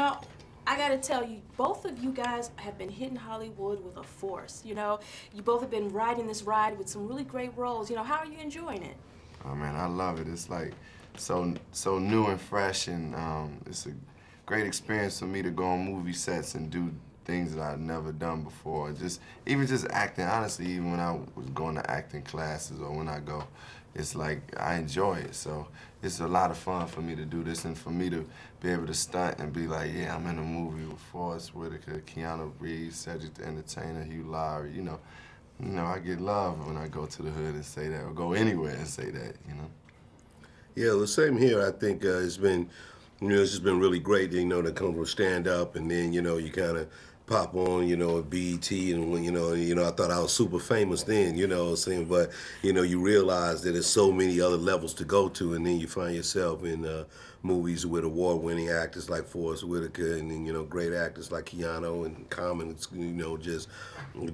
know, I gotta tell you, both of you guys have been hitting Hollywood with a force, you know? You both have been riding this ride with some really great roles. You know, how are you enjoying it? Oh man, I love it. It's like so new and fresh, and it's a great experience for me to go on movie sets and do things that I've never done before. Even just acting, honestly, even when I was going to acting classes or when I go, it's like I enjoy it. So it's a lot of fun for me to do this and for me to be able to stunt and be like, yeah, I'm in a movie with Forrest Whitaker, Keanu Reeves, Cedric The Entertainer, Hugh Laurie, I get love when I go to the hood and say that, or go anywhere and say that, Yeah, the same here. I think it's been, it's just been really great, to come from stand up and then, you kind of pop on, at BET and when, I thought I was super famous then, what I'm saying? But, you realize that there's so many other levels to go to, and then you find yourself in movies with award-winning actors like Forrest Whitaker and then, great actors like Keanu and Common, just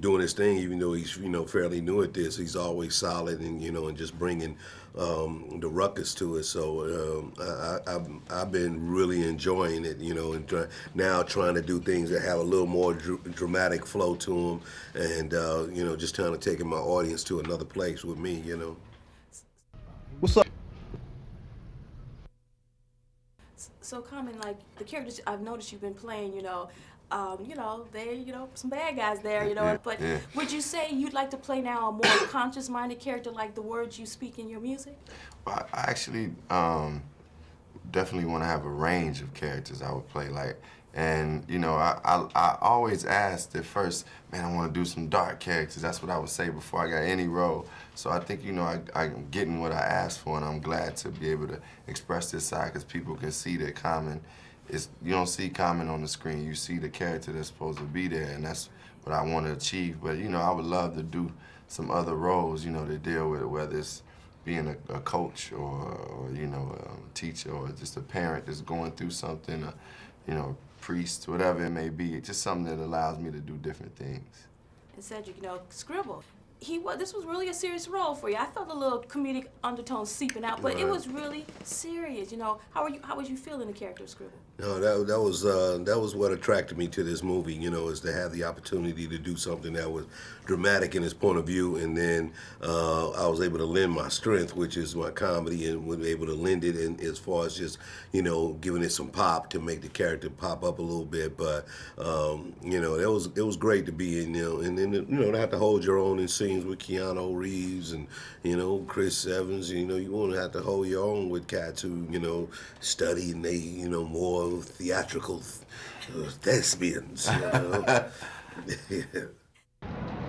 doing his thing, even though he's, fairly new at this. He's always solid and, and just bringing the ruckus to it. So I've been really enjoying it, and now trying to do things that have a little more dramatic flow to them, and just trying to take my audience to another place with me, What's up? So Common, like the characters I've noticed you've been playing, they're, some bad guys there, but Yeah. would you say you'd like to play now a more conscious-minded character like the words you speak in your music? Well, I actually definitely want to have a range of characters I would play, and I always asked at first, man, I want to do some dark characters. That's what I would say before I got any role. So I think, I'm getting what I asked for, and I'm glad to be able to express this side because people can see that Common you don't see Common on the screen. You see the character that's supposed to be there, and that's what I want to achieve. But, I would love to do some other roles, to deal with it, whether it's being a coach or a teacher or just a parent that's going through something, priest, whatever it may be. It's just something that allows me to do different things. And Cedric, Scribble, this was really a serious role for you. I felt a little comedic undertone seeping out, but it was really serious. How was you feeling the character of Scribble? No, that was what attracted me to this movie, is to have the opportunity to do something that was dramatic in its point of view, and then I was able to lend my strength, which is my comedy, and was able to lend it in as far as just, giving it some pop to make the character pop up a little bit. But it was great to be in, and then to have to hold your own in scenes with Keanu Reeves and Chris Evans. You want to have to hold your own with cats who study and they more theatrical thespians. Yeah.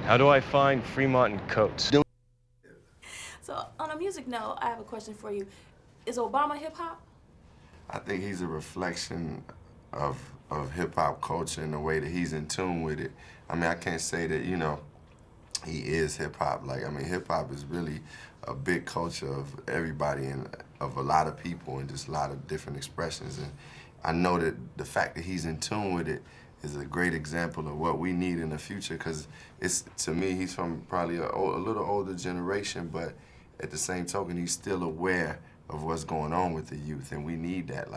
How do I find Fremont and Coates? So on a music note, I have a question for you. Is Obama hip-hop? I think he's a reflection of hip-hop culture and the way that he's in tune with it. I mean, I can't say that, he is hip-hop. Hip-hop is really a big culture of everybody and of a lot of people and just a lot of different expressions. And I know that the fact that he's in tune with it is a great example of what we need in the future, because to me, he's from probably a little older generation, but at the same token, he's still aware of what's going on with the youth, and we need that.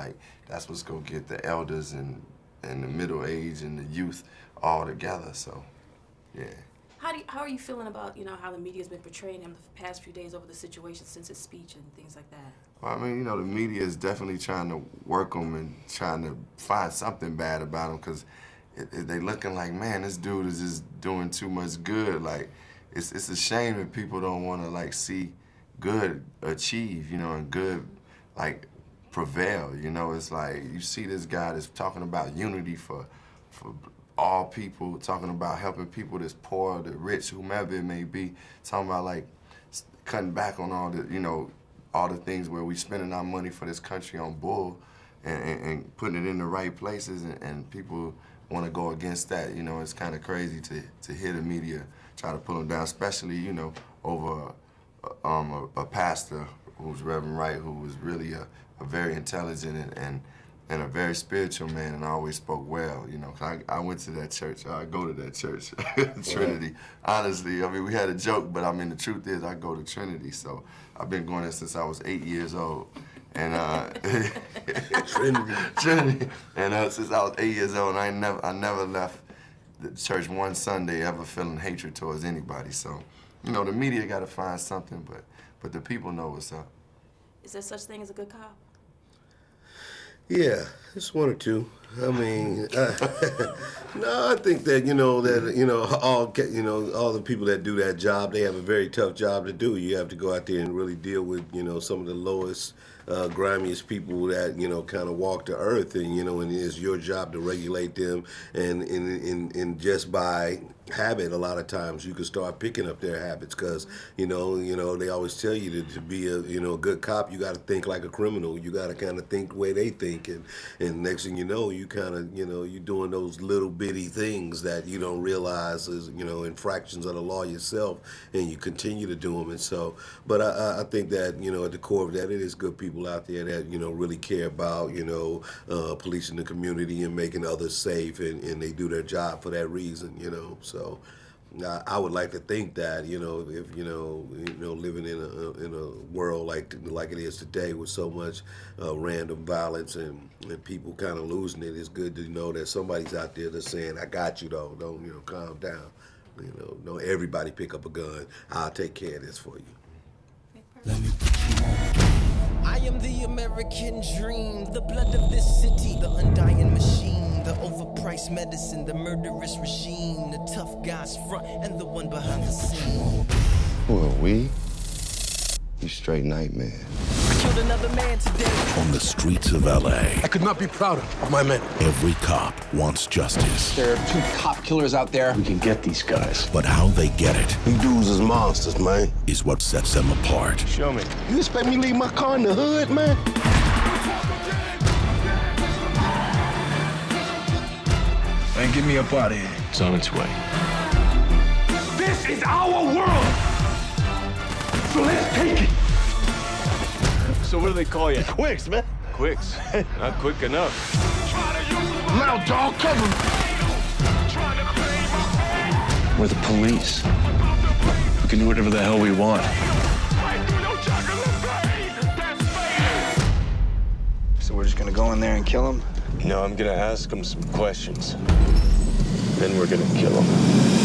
That's what's gonna get the elders and the middle age and the youth all together, so, yeah. How are you feeling about, how the media's been portraying him the past few days over the situation since his speech and things like that? Well, I mean, the media is definitely trying to work him and trying to find something bad about him, because they looking like, man, this dude is just doing too much good. It's a shame that people don't want to, see good achieve, and good, prevail. It's like you see this guy that's talking about unity for all people, talking about helping people that's poor, the rich, whomever it may be, talking about cutting back on all the things where we spending our money for this country on bull and putting it in the right places, and people want to go against that. It's kind of crazy to hear the media try to pull him down, especially, over a pastor who's Reverend Wright, who was really a very intelligent and a very spiritual man, and always spoke well. I went to that church. I go to that church, Trinity. Honestly, I mean, we had a joke, but I mean, the truth is, I go to Trinity. So I've been going there since I was 8 years old, And Trinity. And since I was 8 years old, I never left the church one Sunday ever feeling hatred towards anybody. So, you know, the media got to find something, but the people know what's up. Is there such thing as a good cop? Yeah, it's one or two. I mean, no, I think that all the people that do that job, they have a very tough job to do. You have to go out there and really deal with some of the lowest, grimiest people that kind of walk the earth, and and it's your job to regulate them, and just by habit, a lot of times you can start picking up their habits, because they always tell you to be a good cop, you got to think like a criminal. You got to kind of think the way they think, and next thing you know, you kind of you're doing those little bitty things that you don't realize is infractions of the law yourself, and you continue to do them. And so, but I think that at the core of that, it is good people out there that really care about policing the community and making others safe, and they do their job for that reason. So I would like to think that if living in a world like it is today, with so much random violence and people kind of losing it, it's good to know that somebody's out there that's saying, "I got you though. Don't calm down. Don't everybody pick up a gun. I'll take care of this for you." I am the American dream, the blood of this city, the undying machine, the overpriced medicine, the murderous regime, the tough guys front and the one behind the scene. Who are we? You straight nightmare. I killed another man today. On the streets of LA, I could not be prouder of my men. every cop wants justice. There are 2 cop killers out there. We can get these guys. But how they get it Them dudes is monsters, man. is what sets them apart. Show me. You expect me to leave my car in the hood, man? And get me up out of here. It's on its way. This is our world. So let's take it. So what do they call you? Quicks, man. Quicks. Not quick enough. Loud dog, cover me. We're the police. We can do whatever the hell we want. So we're just gonna go in there and kill him? No, I'm gonna ask him some questions. Then we're gonna kill him.